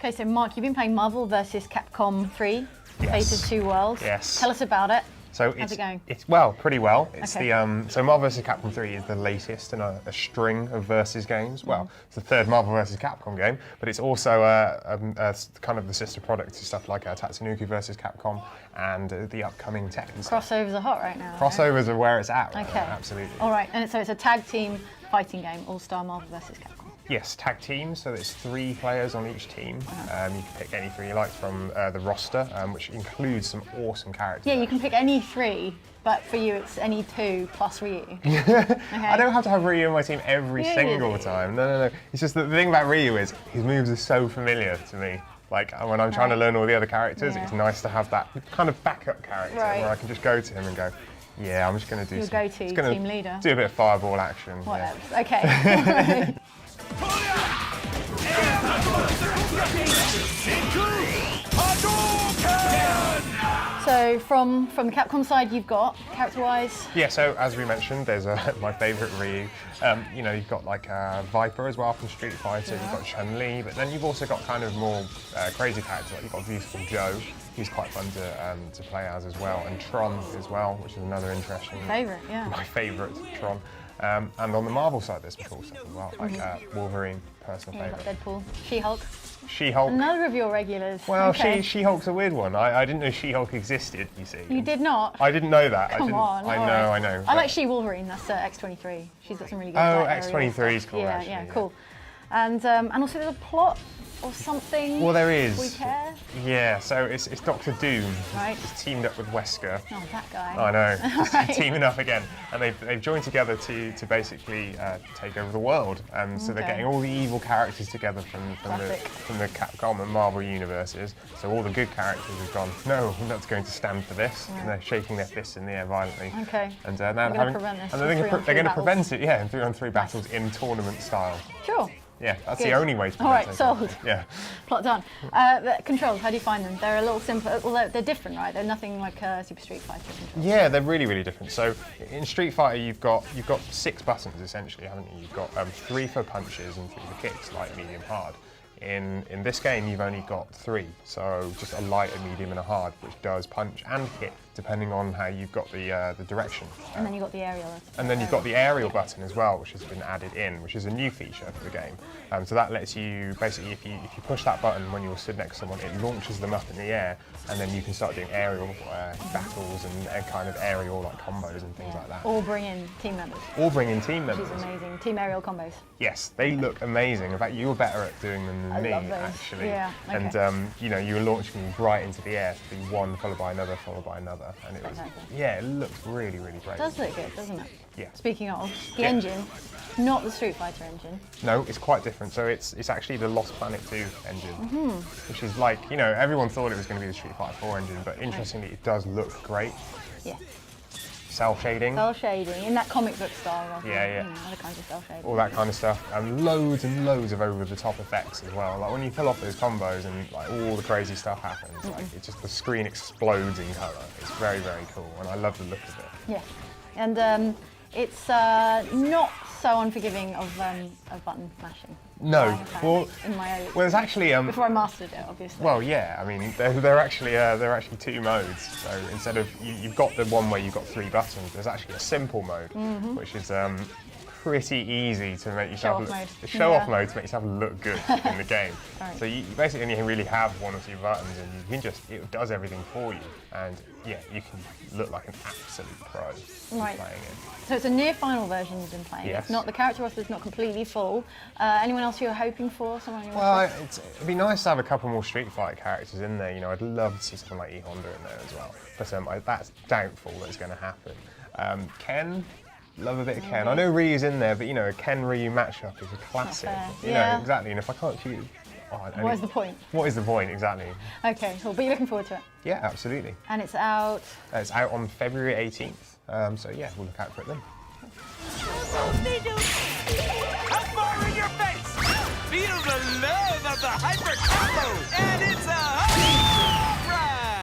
Okay, so Mark, you've been playing Marvel vs. Capcom 3, Fate of Two Worlds. Yes. Tell us about it. So How's it going? It's well, pretty well. It's Okay. so Marvel vs. Capcom 3 is the latest in a string of versus games. Well, it's the third Marvel vs. Capcom game, but it's also kind of the sister product to stuff like Tatsunoko vs. Capcom and the upcoming Tekken stuff. Crossovers are hot right now. Crossovers are where it's at right Okay. now, absolutely. All right, and so it's a tag team fighting game, All-Star Marvel vs. Capcom. Yes, tag teams, so there's 3 players on each team. You can pick any 3 you like from the roster, which includes some awesome characters. Yeah, you can pick any 3, but for you it's any 2 plus Ryu. Okay. I don't have to have Ryu in my team every single time. No. It's just that the thing about Ryu is his moves are so familiar to me. Like when I'm trying to learn all the other characters, it's nice to have that kind of backup character where I can just go to him and go, yeah, I'm just going to do Your go-to team leader. Do a bit of fireball action. What yeah. else? Okay. So from the Capcom side, you've got character-wise. Yeah. So as we mentioned, there's my favourite Ryu. You know, you've got like Viper as well from Street Fighter. You've got Chun-Li, but then you've also got kind of more crazy characters. Like you've got Beautiful Joe. He's quite fun to play as well, and Tron as well, which is another interesting. Favourite, yeah. My favourite, Tron. And on the Marvel side, there's some cool stuff as well, like Wolverine, personal favourite. Deadpool, She-Hulk. She-Hulk. Another of your regulars. Well, okay. She-Hulk's a weird one. I didn't know She-Hulk existed, you see. You did not? I didn't know that. Come on. I know. I like She-Wolverine, that's X-23. She's got some really good X-23 is cool, yeah, actually. Yeah, cool. And also there's a plot or something. Well, there is. We care? Yeah, so it's Doctor Doom. Right. He's teamed up with Wesker. Oh, that guy. I know, just Right. teaming up again. And they've joined together to basically take over the world. And so they're getting all the evil characters together from the Capcom and Marvel universes. So all the good characters have gone, no, we're not going to stand for this. Yeah. And they're shaking their fists in the air violently. Okay. And they're going to prevent this. And they're going to prevent it, in 3-on-3 battles in tournament style. Sure. Yeah, that's Good. the only way to prevent it. All right, sold. Yeah. Plot done. The controls, how do you find them? They're a little simpler, although they're different, right? They're nothing like Super Street Fighter controls. Yeah, they're really, really different. So in Street Fighter, you've got 6 buttons essentially, haven't you? You've got 3 for punches and 3 for kicks, light, medium, hard. In this game, you've only got 3, so just a light, a medium, and a hard, which does punch and kick, depending on how you've got the direction. And then you've got the aerial. And then you've got the aerial button as well, which has been added in, which is a new feature for the game. So that lets you, basically, if you push that button when you're stood next to someone, it launches them up in the air, and then you can start doing aerial battles and kind of aerial like combos and things like that. Or bring in team members. Which is amazing. Team aerial combos. Yes, they look amazing. In fact, you're better at doing them than me, actually. Yeah, okay. And you were launching them right into the air, to be one followed by another, and it was, it looks really, really great. It does look good, doesn't it? Yeah. Speaking of, the engine, not the Street Fighter engine. No, it's quite different. So it's actually the Lost Planet 2 engine, which is like, everyone thought it was going to be the Street Fighter 4 engine, but interestingly, it does look great. Yeah. Cell shading. Cell shading, in that comic book style. Yeah. Other kinds of cell shading. All that kind of stuff, and loads of over-the-top effects as well. Like when you pull off those combos and like all the crazy stuff happens, like it's just the screen explodes in colour. It's very, very cool, and I love the look of it. Yeah, and it's not so unforgiving of button mashing. No, well, it's actually before I mastered it, obviously. Well, yeah, I mean, they're actually 2 modes. So instead of you've got the one where you've got 3 buttons, there's actually a simple mode, which is pretty easy to make yourself show-off mode to make yourself look good in the game. Right. So you basically only really have 1 or 2 buttons, and you can it does everything for you, and yeah, you can look like an absolute pro playing it. So it's a near final version you've been playing. Yes. It's not, the character roster is not completely full. Anyone else you're hoping for? Someone you Well, it'd be nice to have a couple more Street Fighter characters in there. I'd love to see someone like E Honda in there as well. But that's doubtful that it's going to happen. Ken. Love a bit of Ken. I know Ryu's in there, but a Ken Ryu matchup is a classic. Exactly. And if I can't choose, what is the point? What is the point exactly? Okay, cool. But you're looking forward to it. Yeah, absolutely. And it's out. It's out on February 18th. So yeah, we'll look out for it then. How far in your face? Feel the love of the hyper combo, and it's a